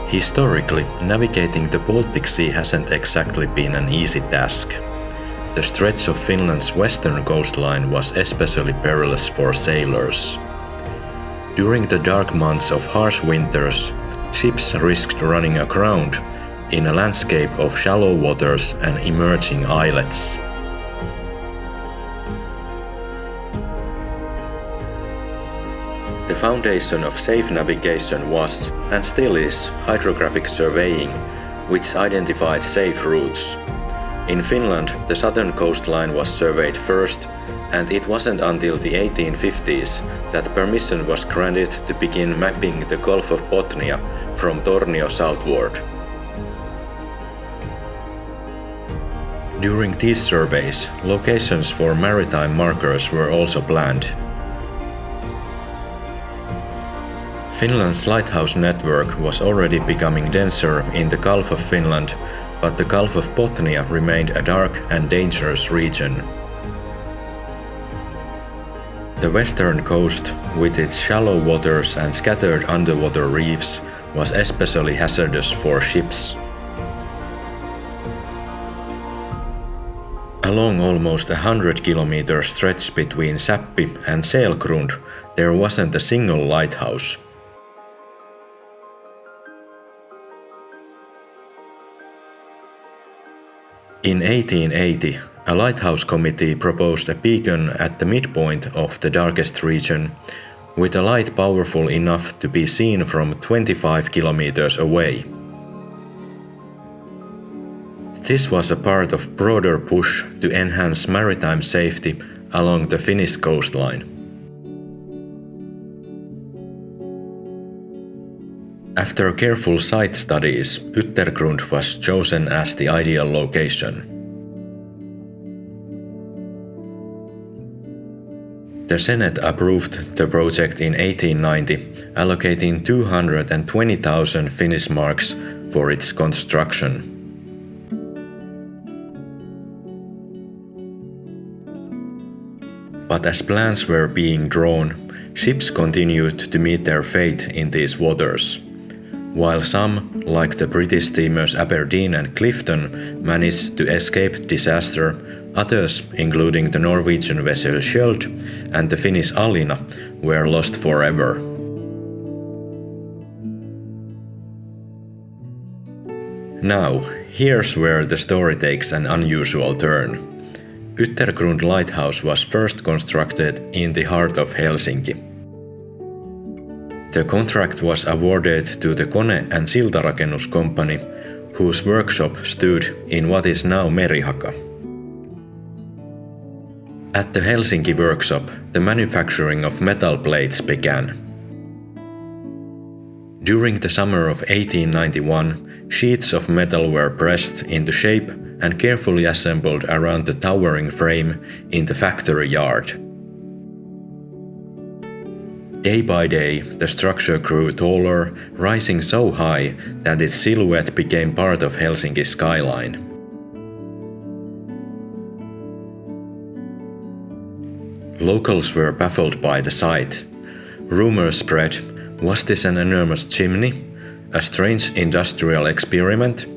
Historically, navigating the Baltic Sea hasn't exactly been an easy task. The stretch of Finland's western coastline was especially perilous for sailors. During the dark months of harsh winters, ships risked running aground in a landscape of shallow waters and emerging islets. The foundation of safe navigation was, and still is, hydrographic surveying, which identified safe routes. In Finland, the southern coastline was surveyed first, and it wasn't until the 1850s that permission was granted to begin mapping the Gulf of Bothnia from Tornio southward. During these surveys, locations for maritime markers were also planned. Finland's Lighthouse network was already becoming denser in the Gulf of Finland, but the Gulf of Bothnia remained a dark and dangerous region. The western coast, with its shallow waters and scattered underwater reefs, was especially hazardous for ships. Along almost 100-kilometer stretch between Säppi and Yttergrund, there wasn't a single lighthouse. In 1880, a lighthouse committee proposed a beacon at the midpoint of the darkest region, with a light powerful enough to be seen from 25 kilometers away. This was a part of a broader push to enhance maritime safety along the Finnish coastline. After careful site studies, Yttergrund was chosen as the ideal location. The Senate approved the project in 1890, allocating 220,000 Finnish marks for its construction. But as plans were being drawn, ships continued to meet their fate in these waters. While some, like the British steamers Aberdeen and Clifton, managed to escape disaster, others, including the Norwegian vessel Skjold and the Finnish Alina, were lost forever. Now, here's where the story takes an unusual turn. Yttergrund Lighthouse was first constructed in the heart of Helsinki. The contract was awarded to the Kone- and Siltarakennus Company, whose workshop stood in what is now Merihaka. At the Helsinki workshop, the manufacturing of metal plates began. During the summer of 1891, sheets of metal were pressed into shape and carefully assembled around the towering frame in the factory yard. Day by day, the structure grew taller, rising so high that its silhouette became part of Helsinki's skyline. Locals were baffled by the sight. Rumors spread: was this an enormous chimney? A strange industrial experiment?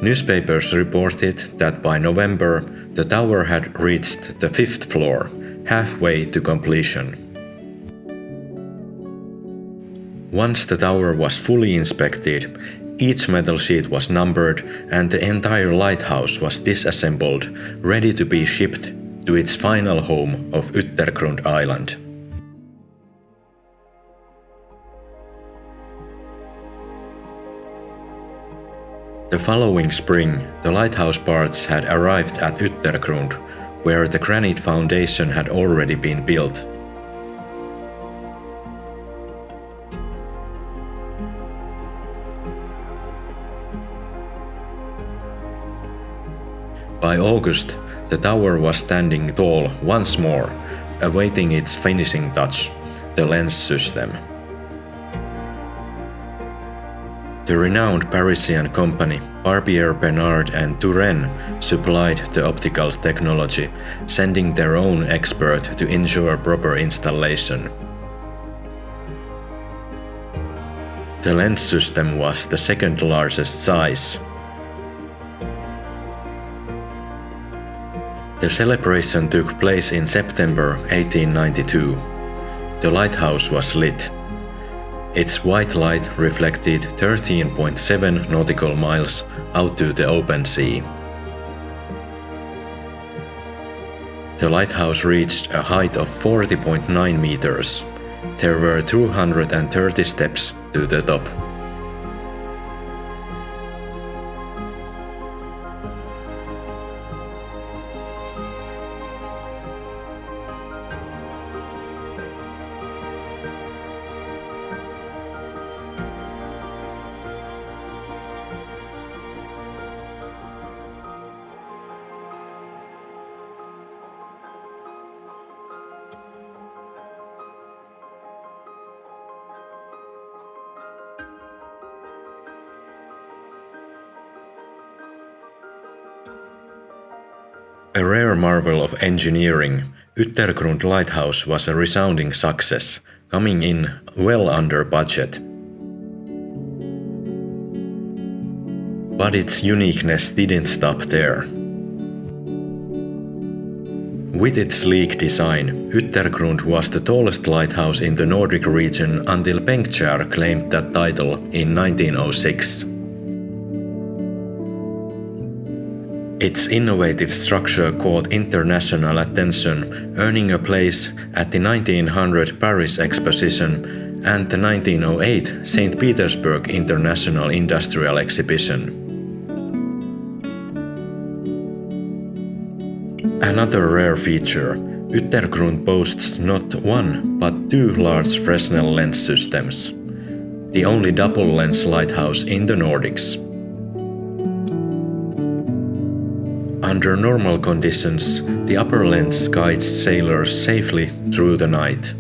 Newspapers reported that by November, the tower had reached the 5th floor, halfway to completion. Once the tower was fully inspected, each metal sheet was numbered and the entire lighthouse was disassembled, ready to be shipped to its final home of Yttergrund Island. The following spring, the lighthouse parts had arrived at Yttergrund, where the granite foundation had already been built. By August, the tower was standing tall once more, awaiting its finishing touch, the lens system. The renowned Parisian company Barbier, Bernard and Turenne supplied the optical technology, sending their own expert to ensure proper installation. The lens system was the second largest size. The celebration took place in September 1892. The lighthouse was lit. Its white light reflected 13.7 nautical miles out to the open sea. The lighthouse reached a height of 40.9 meters. There were 230 steps to the top. A rare marvel of engineering, Yttergrund Lighthouse was a resounding success, coming in well under budget. But its uniqueness didn't stop there. With its sleek design, Yttergrund was the tallest lighthouse in the Nordic region until Bengtskär claimed that title in 1906. Its innovative structure caught international attention, earning a place at the 1900 Paris Exposition and the 1908 St. Petersburg International Industrial Exhibition. Another rare feature, Yttergrund boasts not one but two large Fresnel lens systems, the only double-lens lighthouse in the Nordics. Under normal conditions, the upper lens guides sailors safely through the night.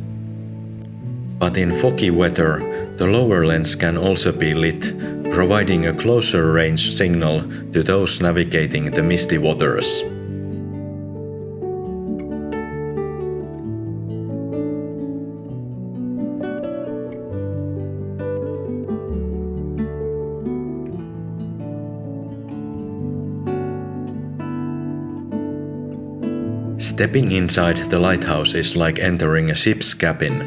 But in foggy weather, the lower lens can also be lit, providing a closer range signal to those navigating the misty waters. Stepping inside the lighthouse is like entering a ship's cabin.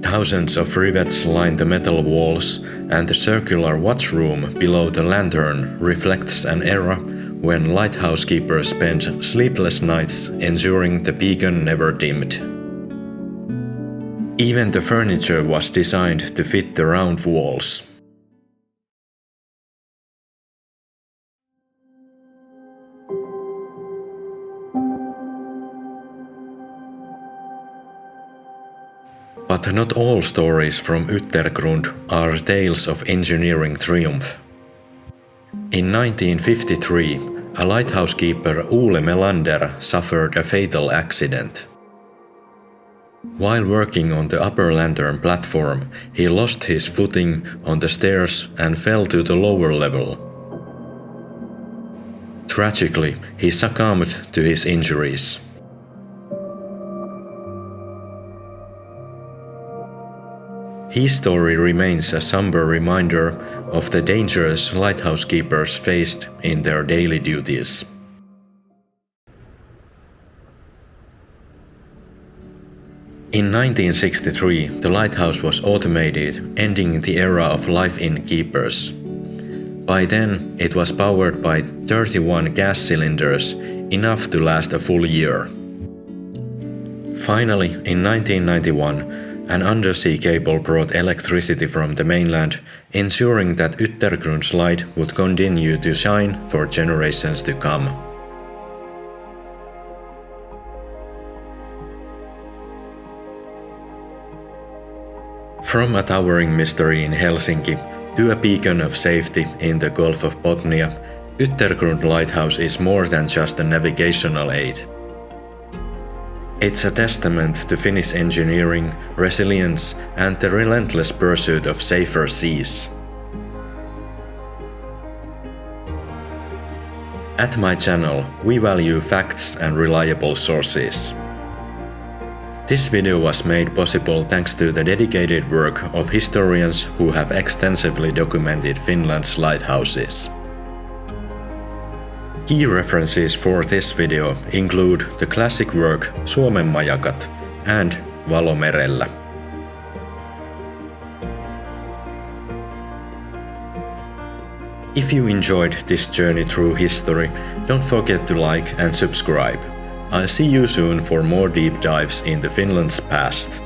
Thousands of rivets line the metal walls, and the circular watchroom below the lantern reflects an era when lighthouse keepers spent sleepless nights ensuring the beacon never dimmed. Even the furniture was designed to fit the round walls. But not all stories from Yttergrund are tales of engineering triumph. In 1953, a lighthouse keeper Ole Melander suffered a fatal accident. While working on the upper lantern platform, he lost his footing on the stairs and fell to the lower level. Tragically, he succumbed to his injuries. His story remains a somber reminder of the dangers lighthouse keepers faced in their daily duties. In 1963, the lighthouse was automated, ending the era of live-in keepers. By then, it was powered by 31 gas cylinders, enough to last a full year. Finally, in 1991, an undersea cable brought electricity from the mainland, ensuring that Yttergrund's light would continue to shine for generations to come. From a towering mystery in Helsinki to a beacon of safety in the Gulf of Bothnia, Yttergrund Lighthouse is more than just a navigational aid. It's a testament to Finnish engineering, resilience, and the relentless pursuit of safer seas. At my channel, we value facts and reliable sources. This video was made possible thanks to the dedicated work of historians who have extensively documented Finland's lighthouses. Key references for this video include the classic work Suomen majakat and Valo merellä. If you enjoyed this journey through history, don't forget to like and subscribe. I'll see you soon for more deep dives into Finland's past.